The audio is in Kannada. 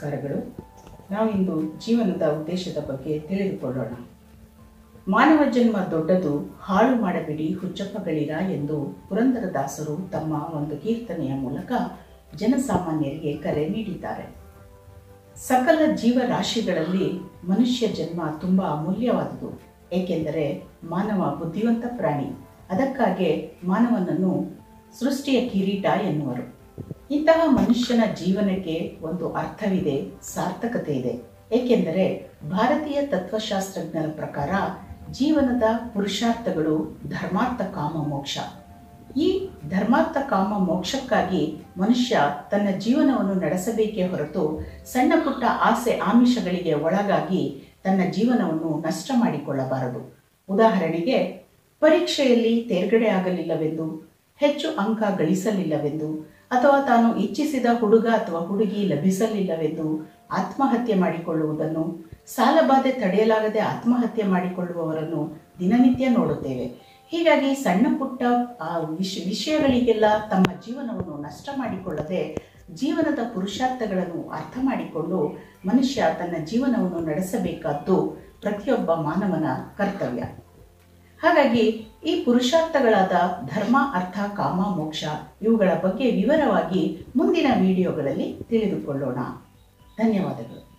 ನಮಸ್ಕಾರಗಳು. ನಾವಿಂದು ಜೀವನದ ಉದ್ದೇಶದ ಬಗ್ಗೆ ತಿಳಿದುಕೊಳ್ಳೋಣ. ಮಾನವ ಜನ್ಮ ದೊಡ್ಡದು, ಹಾಳು ಮಾಡಬಿಡಿ ಹುಚ್ಚಪ್ಪಗಳಿರ ಎಂದು ಪುರಂದರದಾಸರು ತಮ್ಮ ಒಂದು ಕೀರ್ತನೆಯ ಮೂಲಕ ಜನಸಾಮಾನ್ಯರಿಗೆ ಕರೆ ನೀಡಿದ್ದಾರೆ. ಸಕಲ ಜೀವರಾಶಿಗಳಲ್ಲಿ ಮನುಷ್ಯ ಜನ್ಮ ತುಂಬ ಅಮೂಲ್ಯವಾದುದು. ಏಕೆಂದರೆ ಮಾನವ ಬುದ್ಧಿವಂತ ಪ್ರಾಣಿ. ಅದಕ್ಕಾಗಿ ಮಾನವನನ್ನು ಸೃಷ್ಟಿಯ ಕಿರೀಟ ಎನ್ನುವರು. ಇಂತಹ ಮನುಷ್ಯನ ಜೀವನಕ್ಕೆ ಒಂದು ಅರ್ಥವಿದೆ, ಸಾರ್ಥಕತೆ ಇದೆ. ಏಕೆಂದರೆ ಭಾರತೀಯ ತತ್ವಶಾಸ್ತ್ರಜ್ಞರ ಪ್ರಕಾರ ಜೀವನದ ಪುರುಷಾರ್ಥಗಳು ಧರ್ಮಾರ್ಥ ಕಾಮ ಮೋಕ್ಷ. ಈ ಧರ್ಮಾರ್ಥ ಕಾಮ ಮೋಕ್ಷಕ್ಕಾಗಿ ಮನುಷ್ಯ ತನ್ನ ಜೀವನವನ್ನು ನಡೆಸಬೇಕೇ ಹೊರತು ಸಣ್ಣ ಪುಟ್ಟ ಆಸೆ ಆಮಿಷಗಳಿಗೆ ಒಳಗಾಗಿ ತನ್ನ ಜೀವನವನ್ನು ನಷ್ಟ ಮಾಡಿಕೊಳ್ಳಬಾರದು. ಉದಾಹರಣೆಗೆ, ಪರೀಕ್ಷೆಯಲ್ಲಿ ತೇರ್ಗಡೆ ಆಗಲಿಲ್ಲವೆಂದು, ಹೆಚ್ಚು ಅಂಕ ಗಳಿಸಲಿಲ್ಲವೆಂದು, ಅಥವಾ ತಾನು ಇಚ್ಛಿಸಿದ ಹುಡುಗ ಅಥವಾ ಹುಡುಗಿ ಲಭಿಸಲಿಲ್ಲವೆಂದು ಆತ್ಮಹತ್ಯೆ ಮಾಡಿಕೊಳ್ಳುವುದನ್ನು, ಸಾಲಬಾಧೆ ತಡೆಯಲಾಗದೆ ಆತ್ಮಹತ್ಯೆ ಮಾಡಿಕೊಳ್ಳುವವರನ್ನು ದಿನನಿತ್ಯ ನೋಡುತ್ತೇವೆ. ಹೀಗಾಗಿ ಸಣ್ಣ ಪುಟ್ಟ ವಿಷಯಗಳಿಗೆಲ್ಲ ತಮ್ಮ ಜೀವನವನ್ನು ನಷ್ಟ ಮಾಡಿಕೊಳ್ಳದೆ ಜೀವನದ ಪುರುಷಾರ್ಥಗಳನ್ನು ಅರ್ಥ ಮಾಡಿಕೊಂಡು ಮನುಷ್ಯ ತನ್ನ ಜೀವನವನ್ನು ನಡೆಸಬೇಕಾದ್ದು ಪ್ರತಿಯೊಬ್ಬ ಮಾನವನ ಕರ್ತವ್ಯ. ಹಾಗಾಗಿ ಈ ಪುರುಷಾರ್ಥಗಳಾದ ಧರ್ಮ, ಅರ್ಥ, ಕಾಮ, ಮೋಕ್ಷ ಇವುಗಳ ಬಗ್ಗೆ ವಿವರವಾಗಿ ಮುಂದಿನ ವಿಡಿಯೋಗಳಲ್ಲಿ ತಿಳಿದುಕೊಳ್ಳೋಣ. ಧನ್ಯವಾದಗಳು.